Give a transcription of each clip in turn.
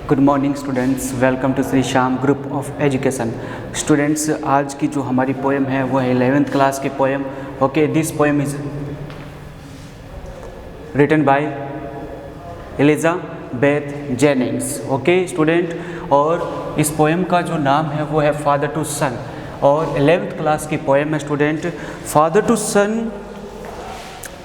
Good morning students, welcome to Shri Shyam group of education. Students, आज की जो हमारी पोएम है वो है 11th क्लास की poem. Okay, this poem is written by Elizabeth Jennings. Okay student, और इस पोएम का जो नाम है वो है फादर टू सन, और 11th क्लास की पोएम है स्टूडेंट। फादर टू सन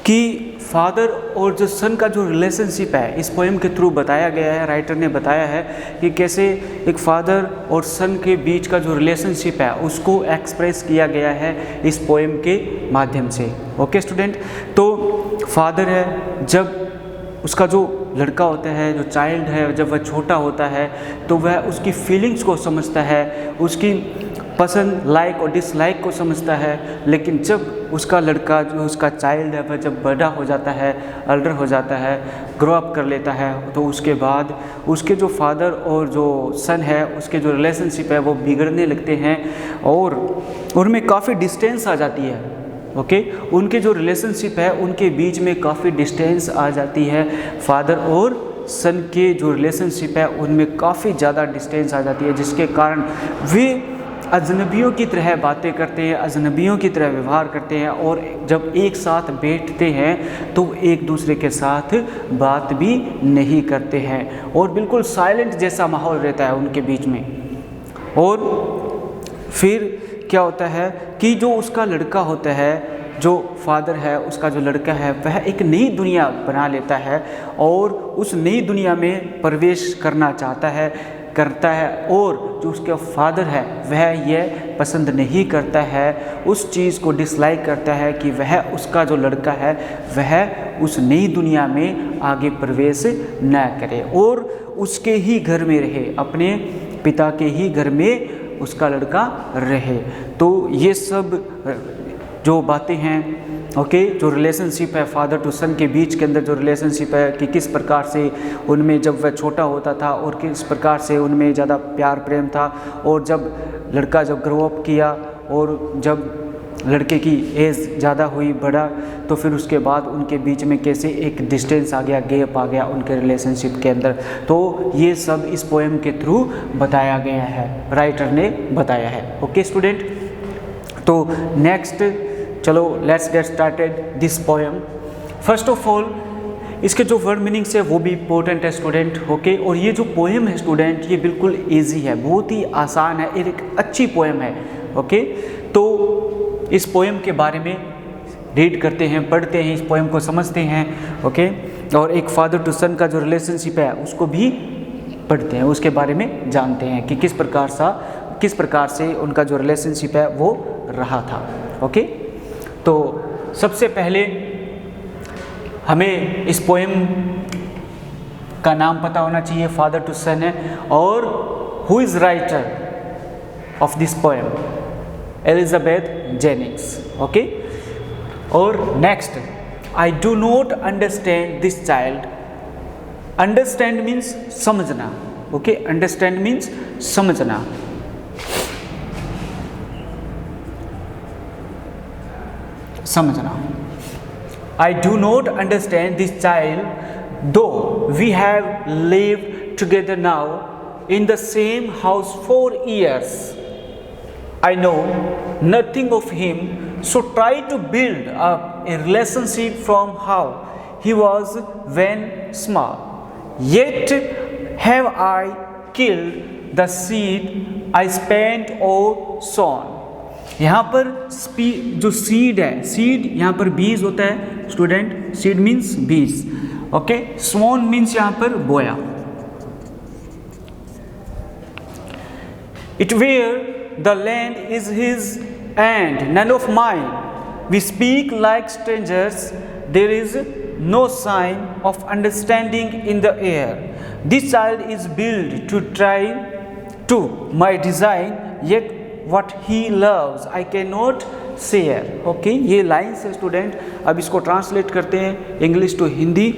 की फादर और जो सन का जो रिलेशनशिप है इस पोएम के थ्रू बताया गया है। राइटर ने बताया है कि कैसे एक फादर और सन के बीच का जो रिलेशनशिप है उसको एक्सप्रेस किया गया है इस पोएम के माध्यम से। ओके स्टूडेंट, तो फादर है, जब उसका जो लड़का होता है, जो चाइल्ड है, जब वह छोटा होता है तो वह उसकी फीलिंग्स को समझता है, उसकी पसंद, लाइक और डिसलाइक को समझता है। लेकिन जब उसका लड़का, जो उसका चाइल्ड है, वह जब बड़ा हो जाता है, अल्डर हो जाता है, ग्रो अप कर लेता है, तो उसके बाद उसके जो फादर और जो सन है उसके जो रिलेशनशिप है वो बिगड़ने लगते हैं और उनमें काफ़ी डिस्टेंस आ जाती है। ओके, उनके जो रिलेशनशिप है उनके बीच में काफ़ी डिस्टेंस आ जाती है। फादर और सन के जो रिलेशनशिप है उनमें काफ़ी ज़्यादा डिस्टेंस आ जाती है, जिसके कारण वे अजनबियों की तरह बातें करते हैं, अजनबियों की तरह व्यवहार करते हैं, और जब एक साथ बैठते हैं तो एक दूसरे के साथ बात भी नहीं करते हैं और बिल्कुल साइलेंट जैसा माहौल रहता है उनके बीच में। और फिर क्या होता है कि जो उसका लड़का होता है, जो फादर है, उसका जो लड़का है, वह एक नई दुनिया बना लेता है और उस नई दुनिया में प्रवेश करना करता है, और जो उसका फादर है वह यह पसंद नहीं करता है, उस चीज़ को डिसलाइक करता है कि वह, उसका जो लड़का है वह उस नई दुनिया में आगे प्रवेश न करे और उसके ही घर में रहे, अपने पिता के ही घर में उसका लड़का रहे। तो ये सब जो बातें हैं, ओके, जो रिलेशनशिप है फादर टू सन के बीच के अंदर, जो रिलेशनशिप है कि किस प्रकार से उनमें जब वह छोटा होता था और किस प्रकार से उनमें ज़्यादा प्यार प्रेम था, और जब लड़का जब ग्रो अप किया और जब लड़के की एज ज़्यादा हुई, बढ़ा, तो फिर उसके बाद उनके बीच में कैसे एक डिस्टेंस आ गया, गैप आ गया उनके रिलेशनशिप के अंदर। तो ये सब इस पोएम के थ्रू बताया गया है, राइटर ने बताया है। ओके स्टूडेंट, तो नेक्स्ट चलो let's get started this poem. First of all इसके जो वर्ड मीनिंग्स है वो भी इम्पोर्टेंट है स्टूडेंट। ओके, और ये जो पोएम है स्टूडेंट ये बिल्कुल इजी है, बहुत ही आसान है, एक अच्छी पोएम है। ओके, तो इस पोएम के बारे में रीड करते हैं, पढ़ते हैं, इस पोएम को समझते हैं। ओके, और एक फादर टू सन का जो रिलेशनशिप है उसको भी पढ़ते हैं, उसके बारे में जानते हैं कि किस प्रकार से उनका जो रिलेशनशिप है वो रहा था। ओके, तो सबसे पहले हमें इस पोएम का नाम पता होना चाहिए, फादर टू सन है, और who is writer of this poem, Elizabeth Jennings. Okay, और next, I do not understand this child. Understand means समझना। ओके, अंडरस्टैंड मीन्स समझना। I do not understand this child, though we have lived together now in the same house for years. I know nothing of him, so try to build up a relationship from how he was when small. Yet have I killed the seed I spent or sown. यहाँ पर जो seed है, seed यहाँ पर बीज होता है student, seed means बीज। ओके, सोन मीन्स यहाँ पर बोया। It where the land is his and none of mine, we speak like strangers, there is no sign of understanding in the air. This child is build to try to my design, yet what he loves I cannot share. Okay, ये lines है student. अब इसको translate करते हैं English to Hindi.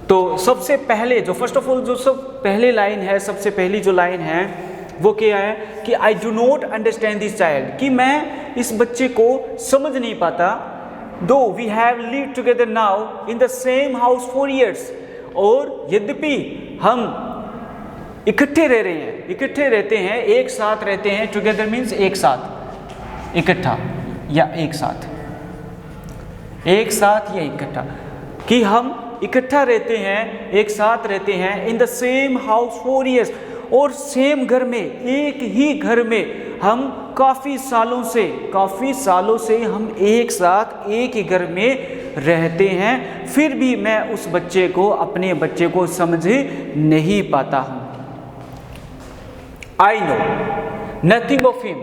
तो सबसे पहले जो फर्स्ट ऑफ ऑल जो सब पहले लाइन है, सबसे पहली जो लाइन है वो क्या है कि I do not understand this child, कि मैं इस बच्चे को समझ नहीं पाता। Though we have lived together now in the same house for years, और यद्यपि हम इकट्ठे रह रहे हैं, इकट्ठे रहते हैं, एक साथ रहते हैं। टुगेदर मीन्स एक साथ, इकट्ठा या एक साथ, एक साथ या इकट्ठा, कि हम इकट्ठा रहते हैं, एक साथ रहते हैं। इन the same house for years, और सेम घर में, एक ही घर में हम काफ़ी सालों से हम एक साथ एक ही घर में रहते हैं, फिर भी मैं उस बच्चे को, अपने बच्चे को समझ नहीं पाता हूँ। I know nothing of him,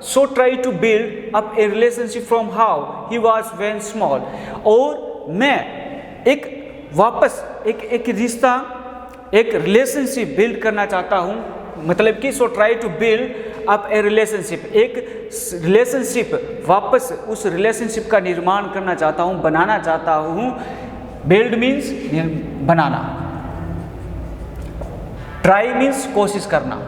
so try to build up a relationship from how he was when small। और मैं एक वापस एक रिश्ता, एक रिलेशनशिप बिल्ड करना चाहता हूँ, मतलब कि so try to build up a relationship, एक रिलेशनशिप, वापस उस रिलेशनशिप का निर्माण करना चाहता हूँ, बनाना चाहता हूँ। बिल्ड मीन्स बनाना, ट्राई मीन्स कोशिश करना।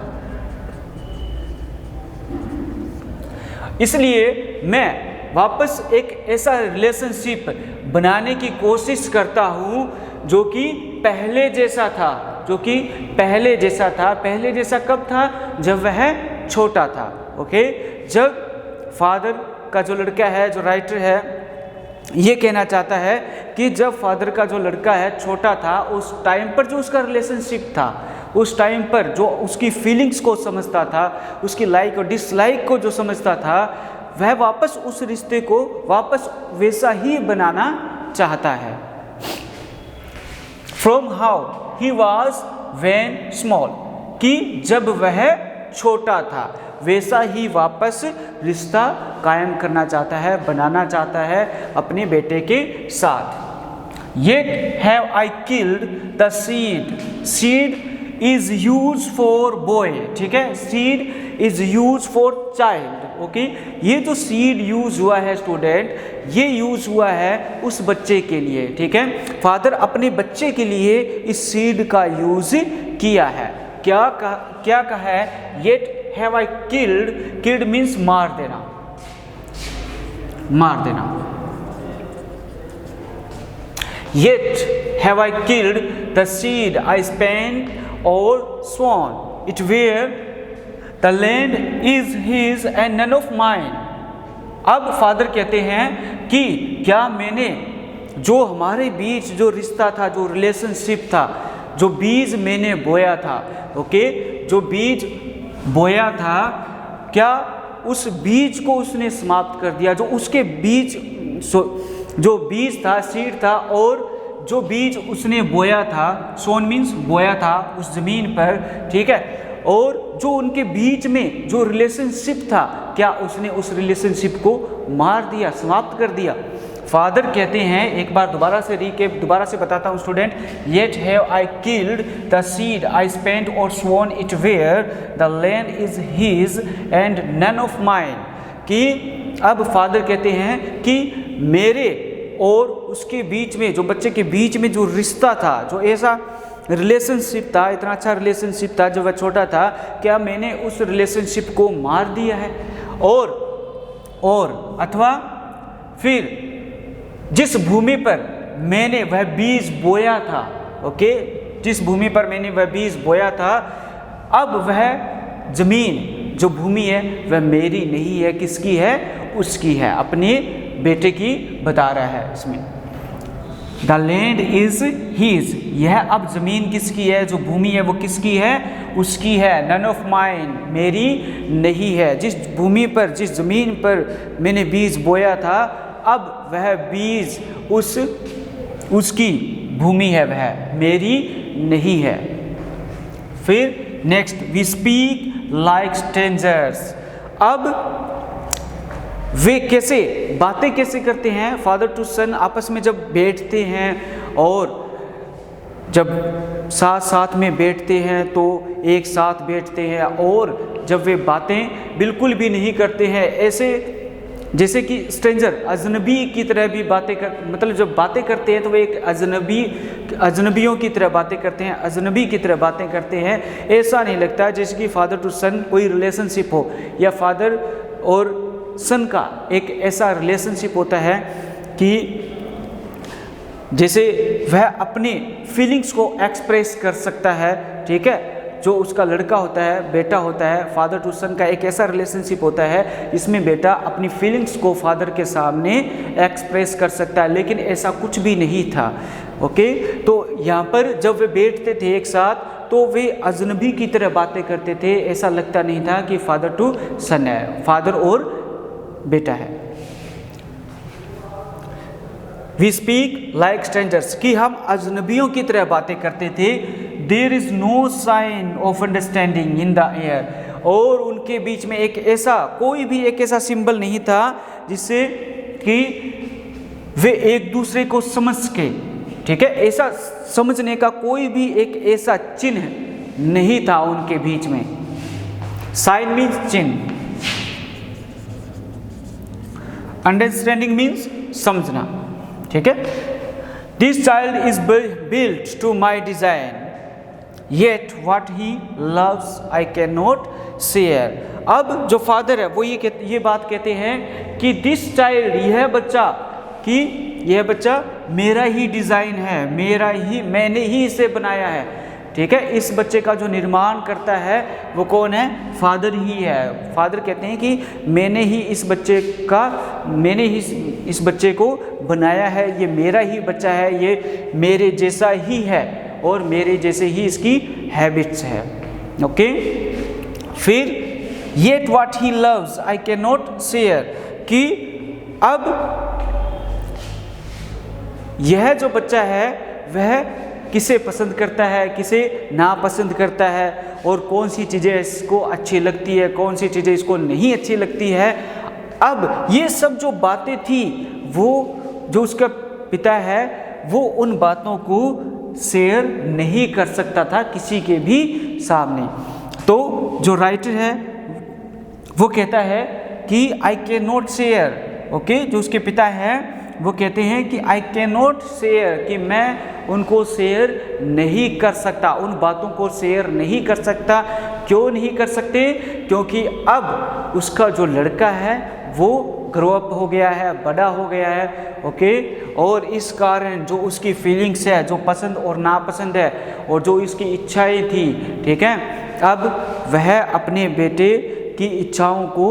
इसलिए मैं वापस एक ऐसा रिलेशनशिप बनाने की कोशिश करता हूँ जो कि पहले जैसा था, जो कि पहले जैसा था। पहले जैसा कब था? जब वह छोटा था। ओके, जब फादर का जो लड़का है, जो राइटर है, ये कहना चाहता है कि जब फादर का जो लड़का है छोटा था, उस टाइम पर जो उसका रिलेशनशिप था, उस टाइम पर जो उसकी फीलिंग्स को समझता था, उसकी लाइक और डिसलाइक को जो समझता था, वह वापस उस रिश्ते को वापस वैसा ही बनाना चाहता है। From how he was when small, कि जब वह छोटा था वैसा ही वापस रिश्ता कायम करना चाहता है, बनाना चाहता है अपने बेटे के साथ। Yet have I killed the seed, seed is used for boy, ठीक है, seed is used for child। Okay, ये जो सीड यूज हुआ है स्टूडेंट, ये यूज हुआ है उस बच्चे के लिए, ठीक है। फादर अपने बच्चे के लिए इस सीड का यूज किया है। क्या कहा है? Yet have I killed, killed means मार देना, मार देना। Yet have I killed the seed I spent और sown it where The land is his and none of mine। अब फादर कहते हैं कि क्या मैंने जो हमारे बीच जो रिश्ता था, जो रिलेशनशिप था, जो बीज मैंने बोया था, ओके, जो बीज बोया था, क्या उस बीज को उसने समाप्त कर दिया? जो उसके बीज, जो बीज था, सीड था, और जो बीज उसने बोया था, सोन मीन्स बोया था उस जमीन पर, ठीक है, और जो उनके बीच में जो रिलेशनशिप था, क्या उसने उस रिलेशनशिप को मार दिया, समाप्त कर दिया? फादर कहते हैं, एक बार दोबारा से बताता हूँ student, yet have I killed the seed I spent और sown it where the land is his and none of mine. कि अब फादर कहते हैं कि मेरे और उसके बीच में, जो बच्चे के बीच में जो रिश्ता था, जो ऐसा रिलेशनशिप था, इतना अच्छा रिलेशनशिप था जब वह छोटा था, क्या मैंने उस रिलेशनशिप को मार दिया है? और अथवा फिर जिस भूमि पर मैंने वह बीज बोया था, ओके, जिस भूमि पर मैंने वह बीज बोया था, अब वह जमीन, जो भूमि है, वह मेरी नहीं है, किसकी है? उसकी है, अपने बेटे की बता रहा है इसमें। द लैंड इज हीज, यह अब जमीन किसकी है? जो भूमि है वो किसकी है? उसकी है। नन ऑफ माइन, मेरी नहीं है। जिस भूमि पर, जिस जमीन पर मैंने बीज बोया था, अब वह बीज उसकी भूमि है, वह मेरी नहीं है। फिर next, we speak like strangers. अब वे कैसे बातें कैसे करते हैं? फादर टू सन आपस में जब बैठते हैं, और जब साथ में बैठते हैं तो एक साथ बैठते हैं, और जब वे बातें बिल्कुल भी नहीं करते हैं, ऐसे जैसे कि स्ट्रेंजर, अजनबी की तरह भी बातें मतलब जब बातें करते हैं तो वे एक अजनबियों की तरह बातें करते हैं, अजनबी की तरह बातें करते हैं। ऐसा नहीं लगता जैसे कि फादर टू सन कोई रिलेशनशिप हो, या फादर और सन का एक ऐसा रिलेशनशिप होता है कि जैसे वह अपनी फीलिंग्स को एक्सप्रेस कर सकता है, ठीक है, जो उसका लड़का होता है, बेटा होता है, फादर टू सन का एक ऐसा रिलेशनशिप होता है इसमें बेटा अपनी फीलिंग्स को फादर के सामने एक्सप्रेस कर सकता है, लेकिन ऐसा कुछ भी नहीं था। ओके, तो यहाँ पर जब वे बैठते थे एक साथ तो वे अजनबी की तरह बातें करते थे, ऐसा लगता नहीं था कि फादर टू सन है, फादर और बेटा है। वी स्पीक लाइक स्ट्रेंजर्स, कि हम अजनबियों की तरह बातें करते थे। There is no sign of understanding in the air, और उनके बीच में एक ऐसा कोई भी एक ऐसा सिंबल नहीं था जिससे कि वे एक दूसरे को समझ के, ठीक है, ऐसा समझने का कोई भी एक ऐसा चिन्ह नहीं था उनके बीच में। साइन मीन्स चिन्ह, अंडरस्टैंडिंग मीन्स समझना, ठीक है। This child is built to my design, yet what he loves I cannot नॉट शेयर। अब जो फादर है वो ये बात कहते हैं कि दिस चाइल्ड, यह बच्चा, कि यह बच्चा मेरा ही डिज़ाइन है, मैंने ही इसे बनाया है, ठीक है। इस बच्चे का जो निर्माण करता है वो कौन है? फादर ही है। फादर कहते हैं कि मैंने ही इस बच्चे को बनाया है, ये मेरा ही बच्चा है, ये मेरे जैसा ही है और मेरे जैसे ही इसकी हैबिट्स है। ओके, फिर yet what he loves I cannot नॉट शेयर, कि अब यह जो बच्चा है वह किसे पसंद करता है, किसे नापसंद करता है, और कौन सी चीज़ें इसको अच्छी लगती है, कौन सी चीज़ें इसको नहीं अच्छी लगती है। अब ये सब जो बातें थी वो जो उसका पिता है वो उन बातों को शेयर नहीं कर सकता था किसी के भी सामने। तो जो राइटर है वो कहता है कि आई कैन नॉट शेयर। ओके, जो उसके पिता हैं वो कहते हैं कि आई कैन नॉट शेयर, कि मैं उनको शेयर नहीं कर सकता, उन बातों को शेयर नहीं कर सकता। क्यों नहीं कर सकते? क्योंकि अब उसका जो लड़का है वो ग्रो अप हो गया है, बड़ा हो गया है। ओके, और इस कारण जो उसकी फीलिंग्स है, जो पसंद और नापसंद है, और जो इसकी इच्छाएं थी, ठीक है, अब वह अपने बेटे की इच्छाओं को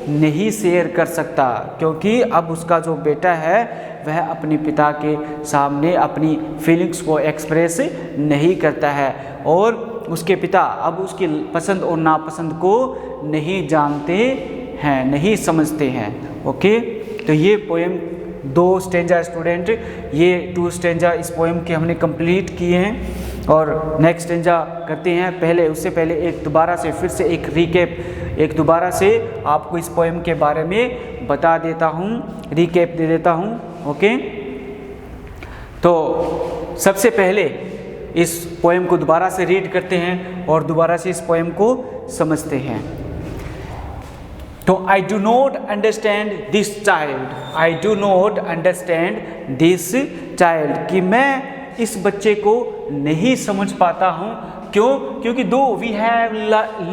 नहीं शेयर कर सकता, क्योंकि अब उसका जो बेटा है वह अपने पिता के सामने अपनी फीलिंग्स को एक्सप्रेस नहीं करता है, और उसके पिता अब उसकी पसंद और नापसंद को नहीं जानते हैं, नहीं समझते हैं। ओके, तो ये पोएम 2 स्टेंजा स्टूडेंट, ये 2 स्टेंजा इस पोएम के हमने कंप्लीट किए हैं, और नेक्स्ट स्टेंजा करते हैं। उससे पहले एक दोबारा से फिर से एक रीकैप, एक दोबारा से आपको इस पोएम के बारे में बता देता हूँ, रीकैप दे देता हूँ। ओके, तो सबसे पहले इस पोएम को दोबारा से रीड करते हैं और दोबारा से इस पोएम को समझते हैं। तो आई do not understand this child, I do not understand this child, कि मैं इस बच्चे को नहीं समझ पाता हूँ। क्यों? क्योंकि though we have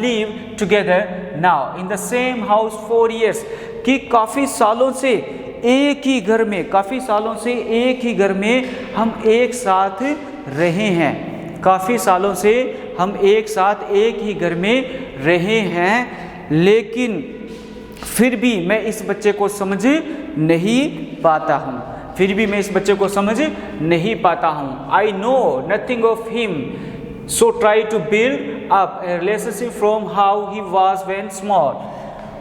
live together now in the same house 4 years, कि काफ़ी सालों से एक ही घर में, काफ़ी सालों से एक ही घर में हम एक साथ रहे हैं, काफ़ी सालों से हम एक साथ एक ही घर में रहे हैं, लेकिन फिर भी मैं इस बच्चे को समझ नहीं पाता हूँ, फिर भी मैं इस बच्चे को समझ नहीं पाता हूँ। I know nothing of him, so try to build up a relationship from how he was when small,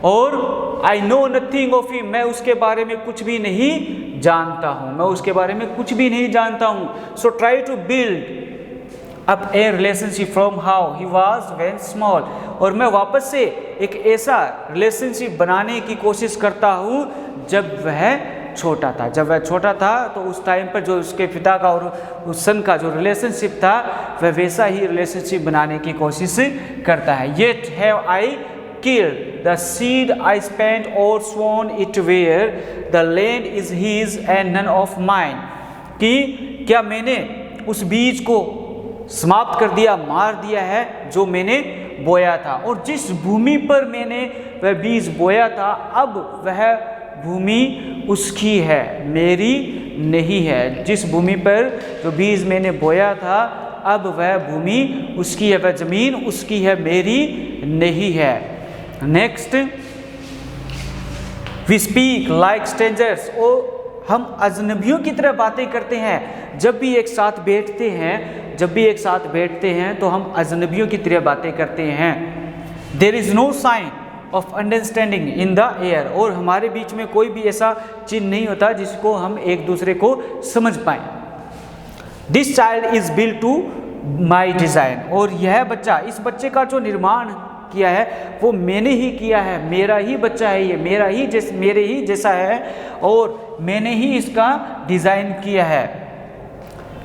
और I know nothing of him, मैं उसके बारे में कुछ भी नहीं जानता हूँ, मैं उसके बारे में कुछ भी नहीं जानता हूँ। So try to build up a relationship from how he was when small, और मैं वापस से एक ऐसा रिलेशनशिप बनाने की कोशिश करता हूँ जब वह छोटा था। जब वह छोटा था तो उस टाइम पर जो उसके पिता का और उस सन का जो रिलेशनशिप था वह वैसा ही रिलेशनशिप बनाने की कोशिश करता है। Yet have I killed the seed I spent or sown it where the land is his and none of mine, कि क्या मैंने उस बीज को समाप्त कर दिया, मार दिया है जो मैंने बोया था, और जिस भूमि पर मैंने वह बीज बोया था अब वह भूमि उसकी है, मेरी नहीं है। जिस भूमि पर जो बीज मैंने बोया था अब वह भूमि उसकी है, वह जमीन उसकी है, मेरी नहीं है। Next, we speak like strangers, और हम अजनबियों की तरह बातें करते हैं। जब भी एक साथ बैठते हैं तो हम अजनबियों की तरह बातें करते हैं। There is no sign of understanding in the air, और हमारे बीच में कोई भी ऐसा चिन्ह नहीं होता जिसको हम एक दूसरे को समझ पाएँ। This child is built to my design, और यह बच्चा, इस बच्चे का जो निर्माण किया है वो मैंने ही किया है, मेरा ही बच्चा है, ये मेरे ही जैसा है और मैंने ही इसका डिज़ाइन किया है।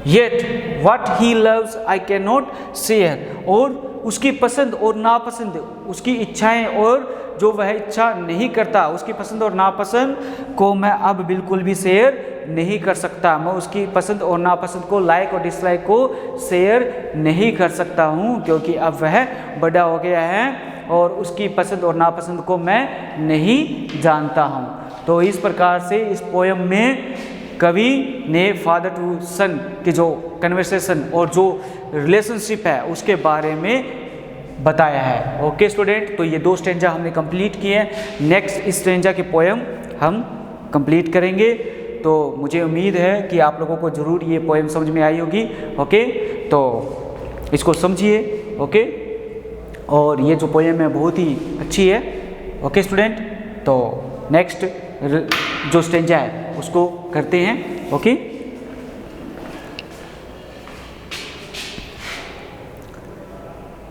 Yet what he loves I cannot नॉट शेयर, और उसकी पसंद और नापसंद, उसकी इच्छाएं और जो वह इच्छा नहीं करता, उसकी पसंद और नापसंद को मैं अब बिल्कुल भी शेयर नहीं कर सकता। मैं उसकी पसंद और नापसंद को, लाइक और डिसलाइक को शेयर नहीं कर सकता हूँ, क्योंकि अब वह बड़ा हो गया है और उसकी पसंद और नापसंद को मैं नहीं जानता हूँ। तो इस प्रकार से इस पोयम में कवि ने फादर टू सन की जो कन्वर्सेशन और जो रिलेशनशिप है उसके बारे में बताया है। ओके स्टूडेंट, तो ये 2 स्टेंजा हमने कंप्लीट किए हैं। नेक्स्ट स्टेंजा की पोयम हम कंप्लीट करेंगे। तो मुझे उम्मीद है कि आप लोगों को ज़रूर ये पोयम समझ में आई होगी। ओके, तो इसको समझिए। ओके, और ये जो पोयम है बहुत ही अच्छी है। ओके स्टूडेंट, तो नेक्स्ट जो स्टेंजा है उसको करते हैं। ओके।